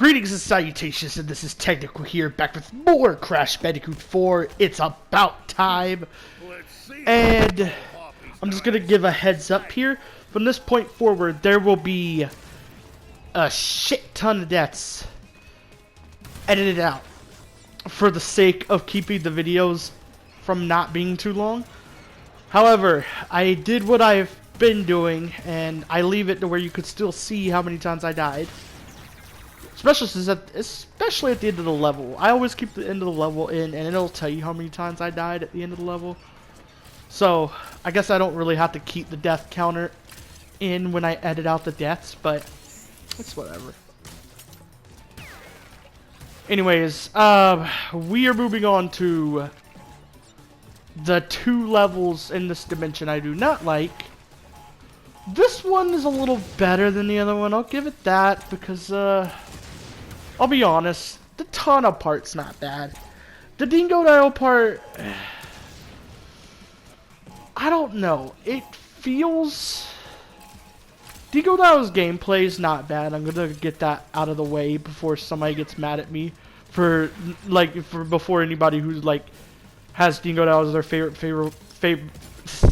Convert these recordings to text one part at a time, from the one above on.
Greetings and salutations, and this is Technical here, back with more Crash Bandicoot 4. It's about time. And I'm just going to give a heads up here. From this point forward, there will be a shit ton of deaths edited out for the sake of keeping the videos from not being too long. However, I did what I've been doing, and I leave it to where you could still see how many times I died. Especially at the end of the level. I always keep the end of the level in, and it'll tell you how many times I died at the end of the level. So, I guess I don't really have to keep the death counter in when I edit out the deaths, but it's whatever. Anyways, we are moving on to the 2 levels in this dimension I do not like. This one is a little better than the other one. I'll give it that because, I'll be honest, the Tana part's not bad. The Dingodile part, I don't know. It feels... Dingodile's gameplay is not bad. I'm gonna get that out of the way before somebody gets mad at me before anybody who's like has Dingodile as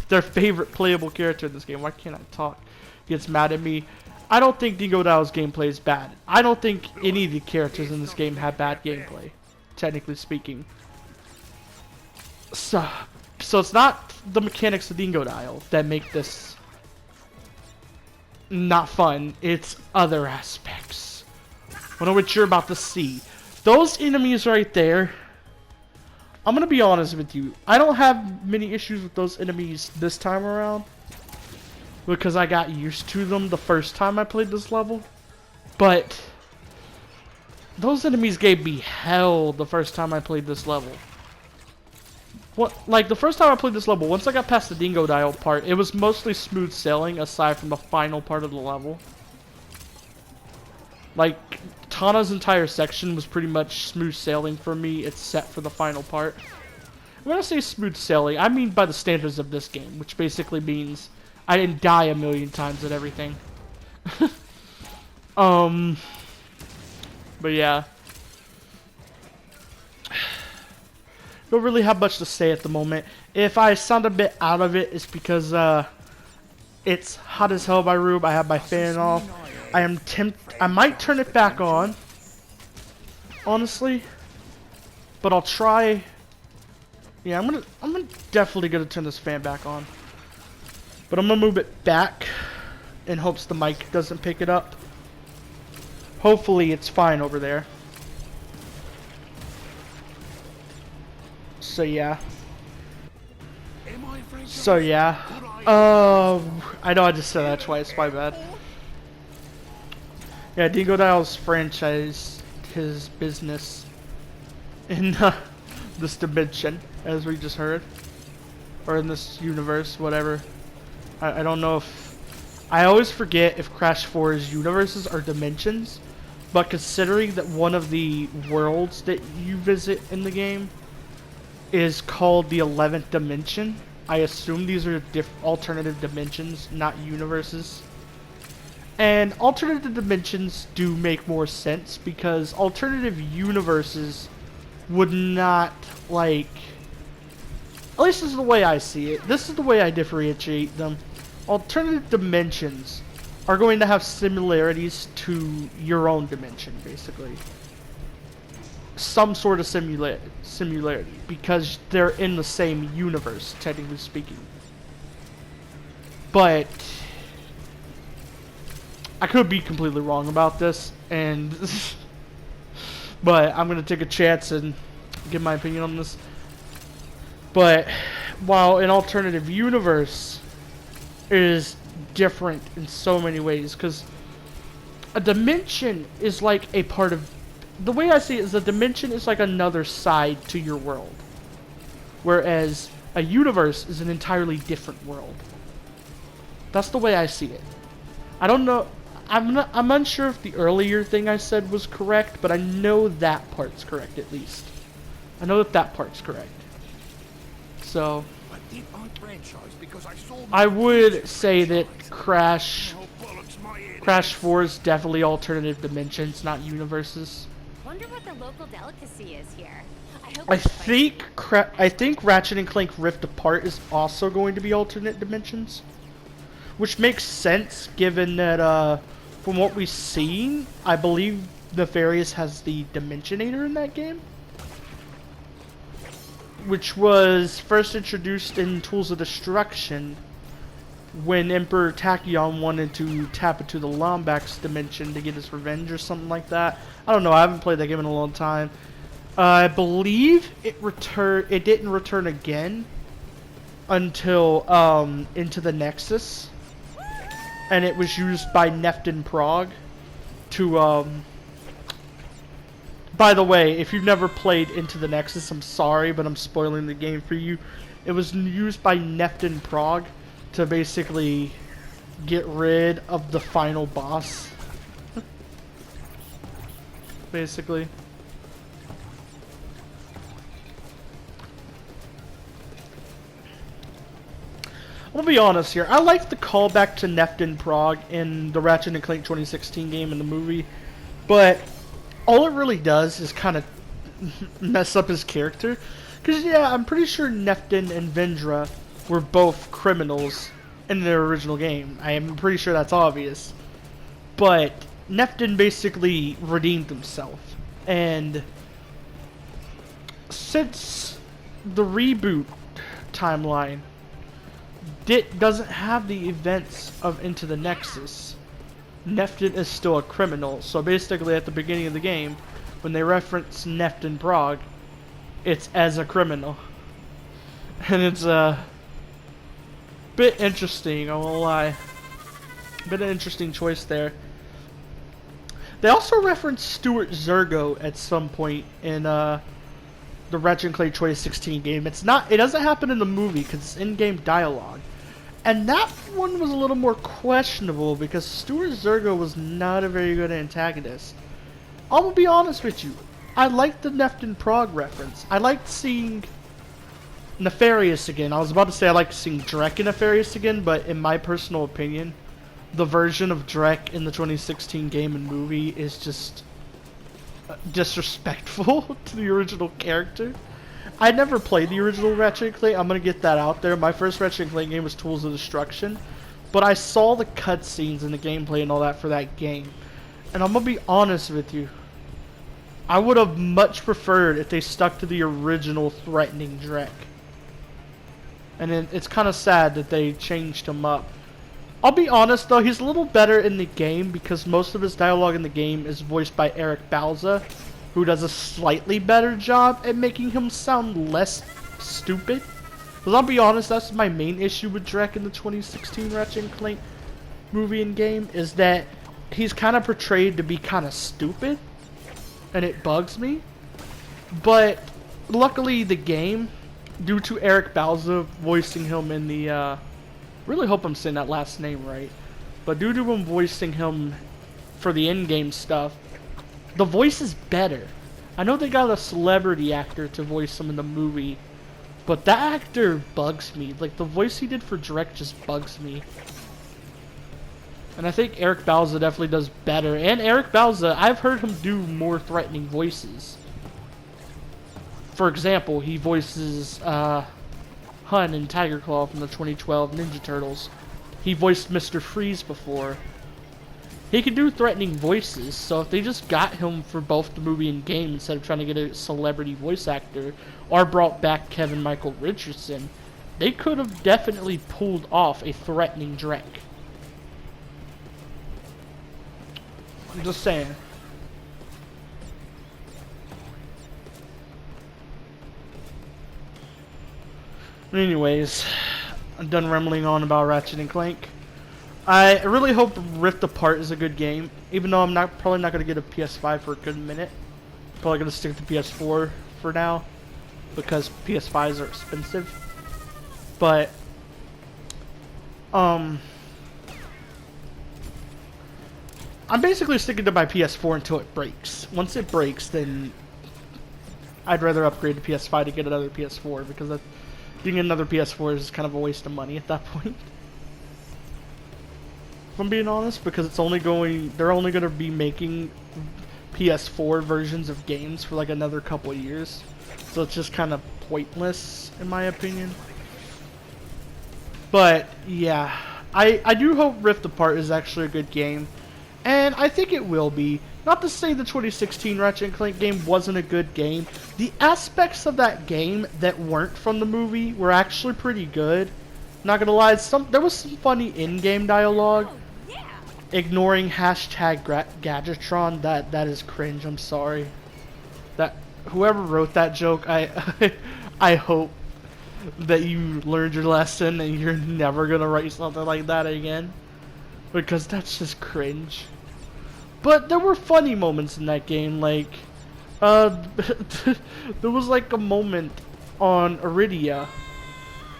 their favorite playable character in this game. Why can't I talk? Gets mad at me. I don't think Dingodile's gameplay is bad. I don't think any of the characters in this game have bad gameplay, technically speaking. So it's not the mechanics of Dingodile that make this not fun. It's other aspects. I know what you're about to see. Those enemies right there, I'm gonna be honest with you. I don't have many issues with those enemies this time around, because I got used to them the first time I played this level. But those enemies gave me hell the first time I played this level. Like the first time I played this level, once I got past the Dingodile part, it was mostly smooth sailing aside from the final part of the level. Like Tana's entire section was pretty much smooth sailing for me, except for the final part. When I say smooth sailing, I mean by the standards of this game, which basically means I didn't die a million times at everything. But yeah. Don't really have much to say at the moment. If I sound a bit out of it, it's because it's hot as hell in my room. I have my fan off. I might turn it back on, honestly, but I'll try. Yeah, I'm definitely gonna turn this fan back on. But I'm gonna move it back in hopes the mic doesn't pick it up. Hopefully it's fine over there. So yeah. I know I just said that twice, my bad. Yeah, Dingodile's franchised his business in this dimension, as we just heard. Or in this universe, whatever. I don't know if... I always forget if Crash 4's universes are dimensions, but considering that one of the worlds that you visit in the game is called the 11th dimension, I assume these are alternative dimensions, not universes. And alternative dimensions do make more sense because alternative universes would not, like... At least this is the way I see it. This is the way I differentiate them. Alternative dimensions are going to have similarities to your own dimension, basically. Some sort of similarity, because they're in the same universe, technically speaking. But I could be completely wrong about this, and but I'm gonna take a chance and give my opinion on this. But while an alternative universe is different in so many ways, because a dimension is like a part of... The way I see it is a dimension is like another side to your world, whereas a universe is an entirely different world. That's the way I see it. I don't know... I'm unsure if the earlier thing I said was correct, but I know that part's correct at least. I know that part's correct. So, did my franchise because I saw I would say that Oh, bollocks, my ear. Crash 4 is definitely alternative dimensions, not universes. Wonder what the local delicacy is here. I hope I it's spicy. think Ratchet and Clank Rift Apart is also going to be alternate dimensions, which makes sense given that from what we've seen, I believe Nefarious has the Dimensionator in that game, which was first introduced in Tools of Destruction when Emperor Tachyon wanted to tap into the Lombax dimension to get his revenge or something like that. I don't know, I haven't played that game in a long time. I believe it didn't return again until Into the Nexus, and it was used by Neftin Prague to by the way, if you've never played Into the Nexus, I'm sorry, but I'm spoiling the game for you. It was used by Neftin Prague to basically get rid of the final boss. Basically. I'm gonna be honest here. I like the callback to Neftin Prague in the Ratchet and Clank 2016 game in the movie, but all it really does is kind of mess up his character. Because, yeah, I'm pretty sure Neftin and Vendra were both criminals in their original game. I am pretty sure that's obvious. But Neftin basically redeemed himself. And since the reboot timeline doesn't have the events of Into the Nexus, Neftin is still a criminal. So basically at the beginning of the game, when they reference Neftin Prague, it's as a criminal. And it's a bit interesting, I won't lie. Bit of an interesting choice there. They also reference Stuart Zergo at some point in the Ratchet and Clank 2016 game. It doesn't happen in the movie because it's in-game dialogue. And that one was a little more questionable because Stuart Zergo was not a very good antagonist. I'm gonna be honest with you. I liked the Neftin Prague reference. I liked seeing Nefarious again. I was about to say I liked seeing Drek in Nefarious again, but in my personal opinion, the version of Drek in the 2016 game and movie is just disrespectful to the original character. I never played the original Ratchet and Clank. I'm gonna get that out there. My first Ratchet and Clank game was Tools of Destruction, but I saw the cutscenes and the gameplay and all that for that game. And I'm gonna be honest with you. I would have much preferred if they stuck to the original threatening Drek. And it's kind of sad that they changed him up. I'll be honest though, he's a little better in the game because most of his dialogue in the game is voiced by Eric Bauza, who does a slightly better job at making him sound less stupid. Because I'll be honest, that's my main issue with Drek in the 2016 Ratchet and Clank movie and game, is that he's kind of portrayed to be kind of stupid, and it bugs me. But luckily the game, due to Eric Bauza voicing him in the really hope I'm saying that last name right, but due to him voicing him for the in-game stuff, the voice is better. I know they got a celebrity actor to voice him in the movie, but that actor bugs me. Like, the voice he did for Drek just bugs me. And I think Eric Bauza definitely does better. And Eric Bauza, I've heard him do more threatening voices. For example, he voices Hun and Tiger Claw from the 2012 Ninja Turtles. He voiced Mr. Freeze before. He can do threatening voices, so if they just got him for both the movie and game instead of trying to get a celebrity voice actor, or brought back Kevin Michael Richardson, they could have definitely pulled off a threatening Drek. I'm just saying. Anyways, I'm done rambling on about Ratchet and Clank. I really hope Rift Apart is a good game, even though I'm probably not going to get a PS5 for a good minute. Probably going to stick to PS4 for now, because PS5s are expensive. But, I'm basically sticking to my PS4 until it breaks. Once it breaks, then I'd rather upgrade to PS5 to get another PS4, because Getting another PS4 is kind of a waste of money at that point. If I'm being honest, because they're only going to be making PS4 versions of games for like another couple of years. So it's just kind of pointless, in my opinion. But yeah, I do hope Rift Apart is actually a good game. And I think it will be. Not to say the 2016 Ratchet & Clank game wasn't a good game. The aspects of that game that weren't from the movie were actually pretty good. Not gonna lie, there was some funny in-game dialogue. Oh, yeah. Ignoring hashtag Gadgetron, that is cringe. I'm sorry. That whoever wrote that joke, I hope that you learned your lesson and you're never gonna write something like that again, because that's just cringe. But there were funny moments in that game, like there was like a moment on Iridia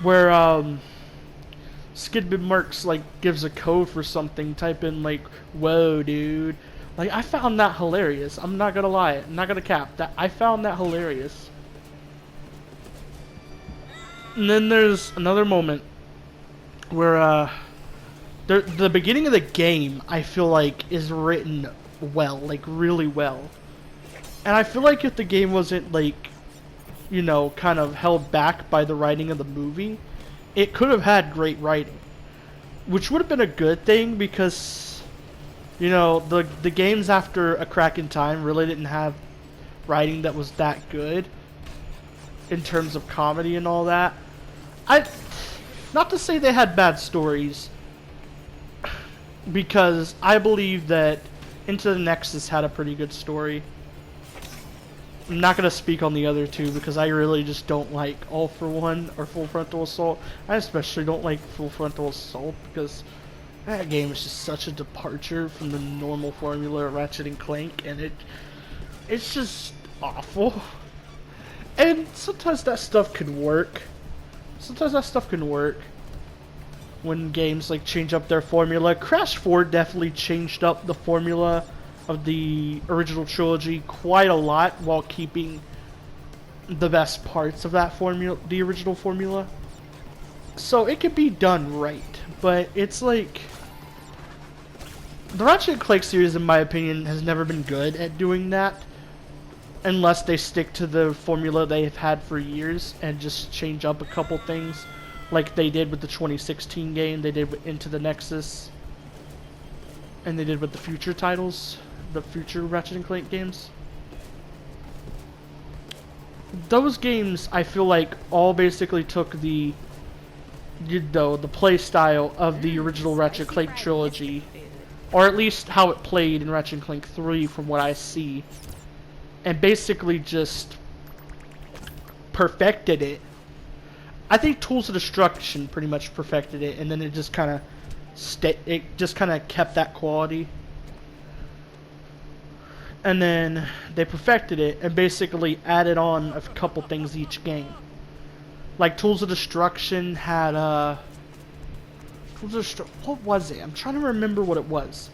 where Skidbid Mercs like gives a code for something. Type in like, "Whoa, dude!" Like, I found that hilarious. I'm not gonna lie. I'm not gonna cap. That I found that hilarious. And then there's another moment where the beginning of the game, I feel like, is written well, like really well. And I feel like if the game wasn't like, you know, kind of held back by the writing of the movie, it could have had great writing, which would have been a good thing, because, you know, the games after A Crack in Time really didn't have writing that was that good in terms of comedy and all that. Not to say they had bad stories, because I believe that Into the Nexus had a pretty good story. I'm not going to speak on the other two, because I really just don't like All for One or Full Frontal Assault. I especially don't like Full Frontal Assault, because that game is just such a departure from the normal formula of Ratchet & Clank, and it's just awful. And sometimes that stuff can work. When games like change up their formula. Crash 4 definitely changed up the formula of the original trilogy quite a lot, while keeping the best parts of that formula, the original formula. So it could be done right, but it's like, the Ratchet & Clank series, in my opinion, has never been good at doing that, unless they stick to the formula they've had for years and just change up a couple things, like they did with the 2016 game, they did with Into the Nexus, and they did with the future titles, the future Ratchet & Clank games. Those games, I feel like, all basically took the play style of the original Ratchet & Clank trilogy, or at least how it played in Ratchet & Clank 3 from what I see, and basically just perfected it. I think Tools of Destruction pretty much perfected it, and then it just kind of kept that quality. And then they perfected it and basically added on a couple things each game. Like Tools of Destruction had what was it? I'm trying to remember what it was.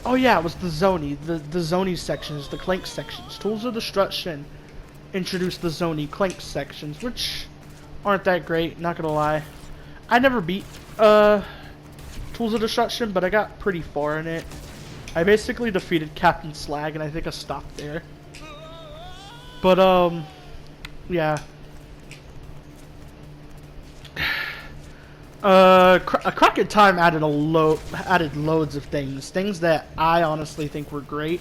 Oh yeah, it was the Zony, the Zony sections, the Clank sections. Tools of Destruction introduced the Zony Clank sections, which aren't that great, not gonna lie. I never beat Tools of Destruction, but I got pretty far in it. I basically defeated Captain Slag, and I think I stopped there. But yeah. A Crack in Time added loads of things that I honestly think were great,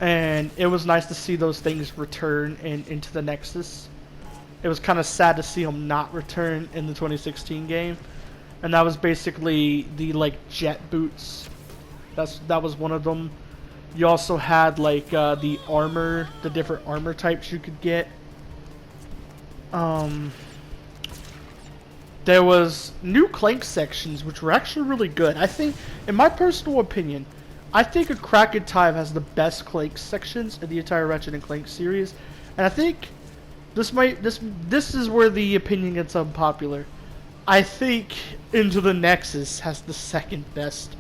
and it was nice to see those things return Into the Nexus. It was kind of sad to see them not return in the 2016 game, and that was basically the like jet boots. That was one of them. You also had like the armor, the different armor types you could get. There was new Clank sections, which were actually really good. I think, in my personal opinion, I think A Crack in Time has the best Clank sections in the entire Ratchet & Clank series. And I think this is where the opinion gets unpopular. I think Into the Nexus has the second best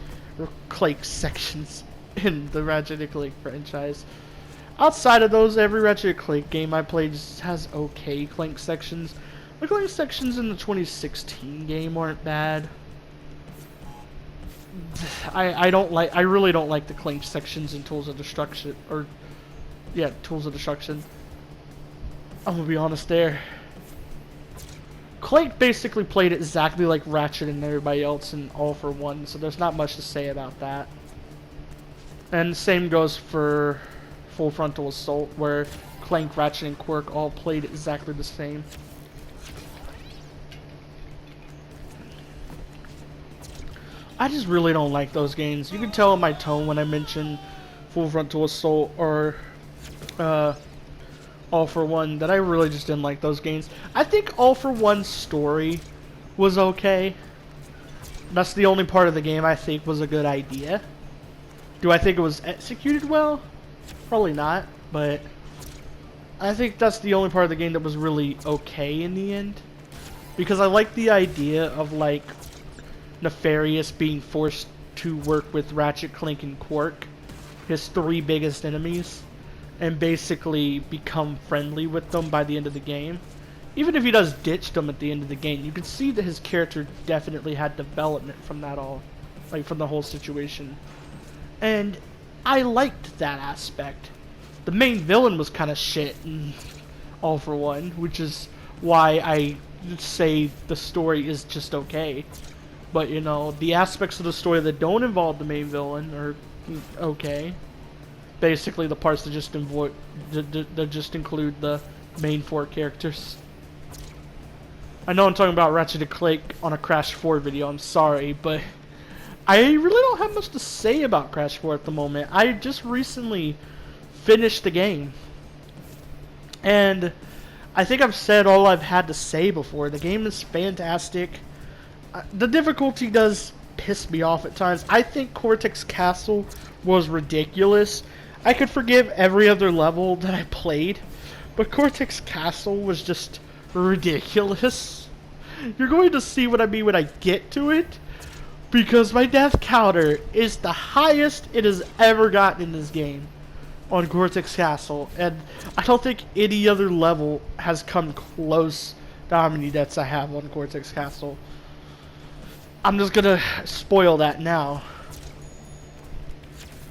Clank sections in the Ratchet & Clank franchise. Outside of those, every Ratchet & Clank game I played has okay Clank sections. The Clank sections in the 2016 game aren't bad. I really don't like the Clank sections in Tools of Destruction, or, yeah, Tools of Destruction. I'm gonna be honest there. Clank basically played exactly like Ratchet and everybody else in All for One, so there's not much to say about that. And the same goes for Full Frontal Assault, where Clank, Ratchet, and Quirk all played exactly the same. I just really don't like those games. You can tell in my tone when I mention Full Frontal Assault or All for One that I really just didn't like those games. I think All for One's story was okay. That's the only part of the game I think was a good idea. Do I think it was executed well? Probably not, but I think that's the only part of the game that was really okay in the end. Because I like the idea of, like, Nefarious being forced to work with Ratchet, Clank, and Quirk, his three biggest enemies, and basically become friendly with them by the end of the game. Even if he does ditch them at the end of the game, you can see that his character definitely had development from that all, like from the whole situation. And I liked that aspect. The main villain was kind of shit in All for One, which is why I say the story is just okay. But, you know, the aspects of the story that don't involve the main villain are okay. Basically, the parts that just include the main four characters. I know I'm talking about Ratchet and Clank on a Crash 4 video, I'm sorry, but I really don't have much to say about Crash 4 at the moment. I just recently finished the game. And I think I've said all I've had to say before. The game is fantastic. The difficulty does piss me off at times. I think Cortex Castle was ridiculous. I could forgive every other level that I played, but Cortex Castle was just ridiculous. You're going to see what I mean when I get to it, because my death counter is the highest it has ever gotten in this game on Cortex Castle, and I don't think any other level has come close to how many deaths I have on Cortex Castle. I'm just gonna spoil that now.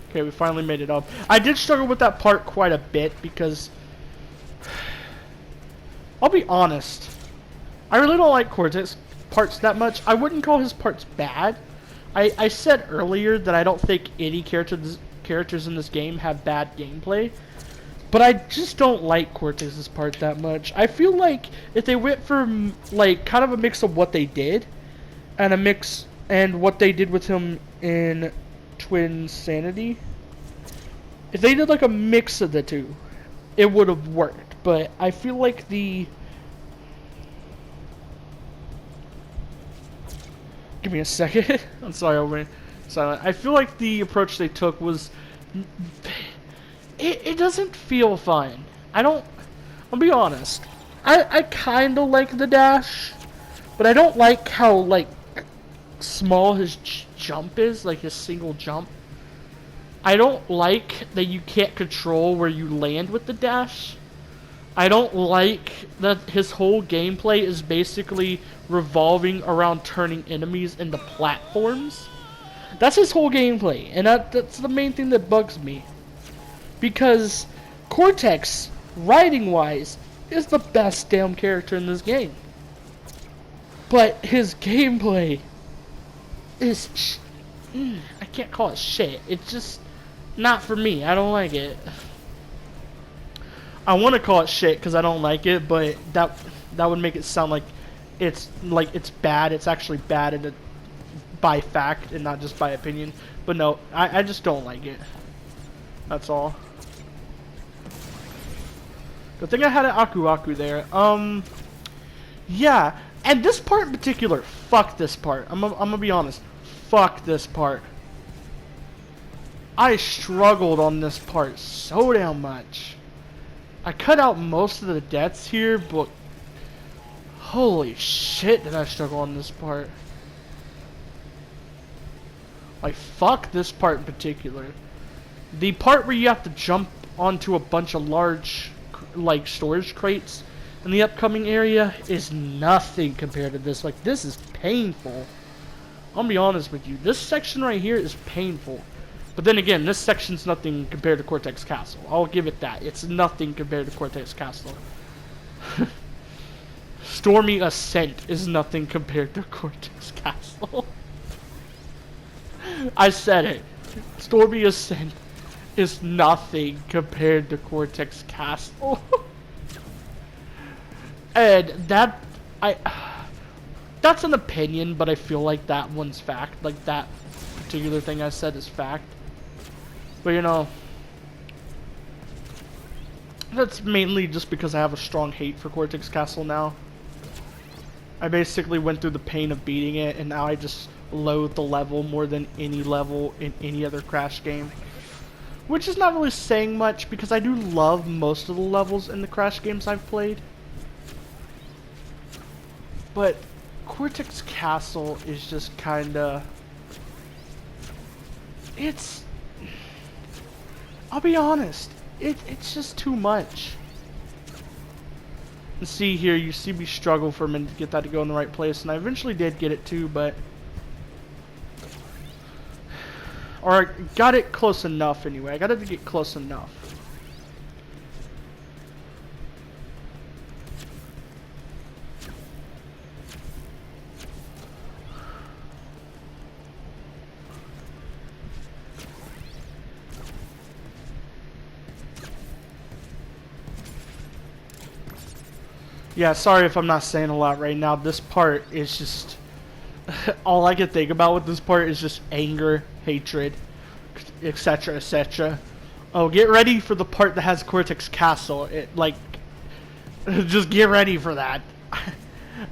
Okay, we finally made it up. I did struggle with that part quite a bit because, I'll be honest, I really don't like Cortex parts that much. I wouldn't call his parts bad. I said earlier that I don't think any characters in this game have bad gameplay, but I just don't like Cortex's part that much. I feel like if they went for like kind of a mix of what they did and what they did with him in Twin Sanity, if they did like a mix of the two, it would have worked. But I feel like give me a second. I'm sorry, I went silent. I feel like the approach they took was, it doesn't feel fun. I'll be honest. I kind of like the dash, but I don't like how, like, small his jump is, like his single jump. I don't like that you can't control where you land with the dash. I don't like that his whole gameplay is basically revolving around turning enemies into platforms. That's his whole gameplay, and that's the main thing that bugs me. Because Cortex, writing-wise, is the best damn character in this game. But his gameplay is I can't call it shit. It's just not for me. I don't like it. I want to call it shit because I don't like it, but that would make it sound like it's bad. It's actually bad by fact and not just by opinion. But no, I just don't like it. That's all. Good thing I had an Aku Aku there. Yeah, and this part in particular, fuck this part. I'm gonna be honest. Fuck this part. I struggled on this part so damn much. I cut out most of the deaths here, but holy shit did I struggle on this part. Like, fuck this part in particular. The part where you have to jump onto a bunch of large, like, storage crates And the upcoming area is nothing compared to this. Like, this is painful. I'll be honest with you. This section right here is painful. But then again, this section's nothing compared to Cortex Castle. I'll give it that. It's nothing compared to Cortex Castle. Stormy Ascent is nothing compared to Cortex Castle. I said it. Stormy Ascent is nothing compared to Cortex Castle. And that's an opinion, but I feel like that one's fact. Like, that particular thing I said is fact. But, you know, that's mainly just because I have a strong hate for Cortex Castle now. I basically went through the pain of beating it, and now I just loathe the level more than any level in any other Crash game. Which is not really saying much, because I do love most of the levels in the Crash games I've played. But Cortex Castle is just kinda... I'll be honest, it's just too much. And see here, you see me struggle for a minute to get that to go in the right place, and I eventually did get it too, but... Or I got it close enough anyway, I got it to get close enough. Yeah, sorry if I'm not saying a lot right now. This part is just... all I can think about with this part is just anger, hatred, etc, etc. Oh, get ready for the part that has Cortex Castle. Just get ready for that.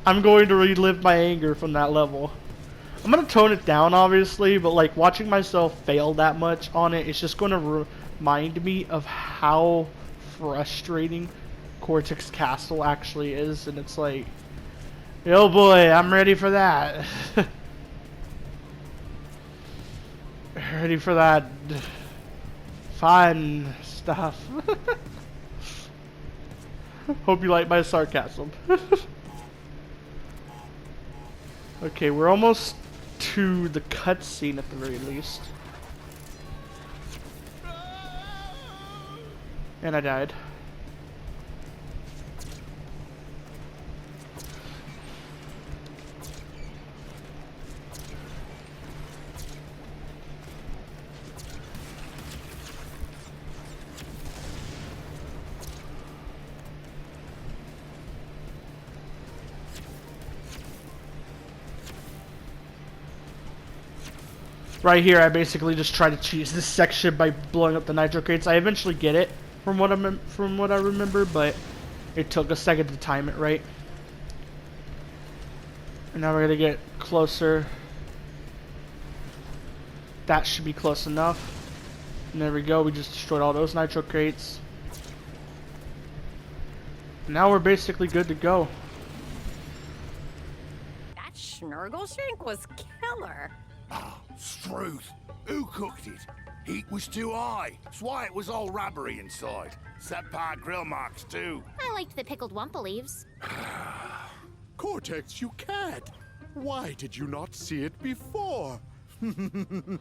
I'm going to relive my anger from that level. I'm going to tone it down, obviously, but like watching myself fail that much on it, it's just going to remind me of how frustrating Cortex Castle actually is, and it's like, oh boy, I'm ready for that. Ready for that fun stuff. Hope you like my sarcasm. Okay, we're almost to the cutscene at the very least. And I died. Right here, I basically just try to cheese this section by blowing up the nitro crates. I eventually get it, from what I remember, but it took a second to time it right. And now we're gonna get closer. That should be close enough. And there we go. We just destroyed all those nitro crates. Now we're basically good to go. That Schnurgleshank was killer. Ah, Struth. Who cooked it? Heat was too high. That's why it was all rubbery inside. Subpar grill marks too. I liked the pickled wumpa leaves. Cortex, you can't. Why did you not see it before? Give him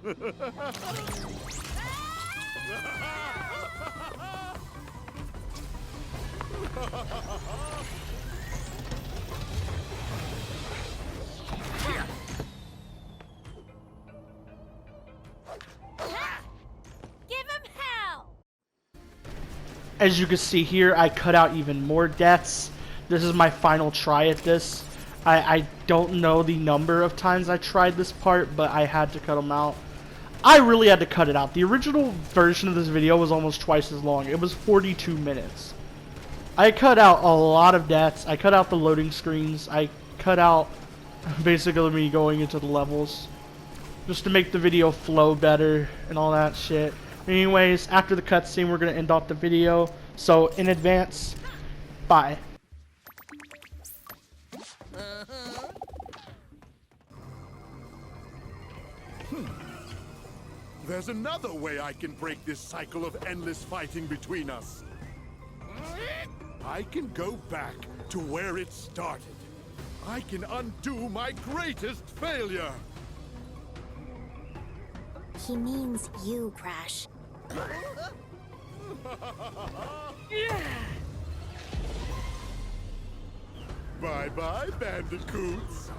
hell! As you can see here, I cut out even more deaths. This is my final try at this. I don't know the number of times I tried this part, but I had to cut them out. I really had to cut it out. The original version of this video was almost twice as long. It was 42 minutes. I cut out a lot of deaths. I cut out the loading screens. I cut out basically me going into the levels, just to make the video flow better and all that shit. Anyways, after the cutscene, we're going to end off the video. So, in advance, bye. There's another way I can break this cycle of endless fighting between us. I can go back to where it started. I can undo my greatest failure. He means you, Crash. Bye-bye, Bandicoots.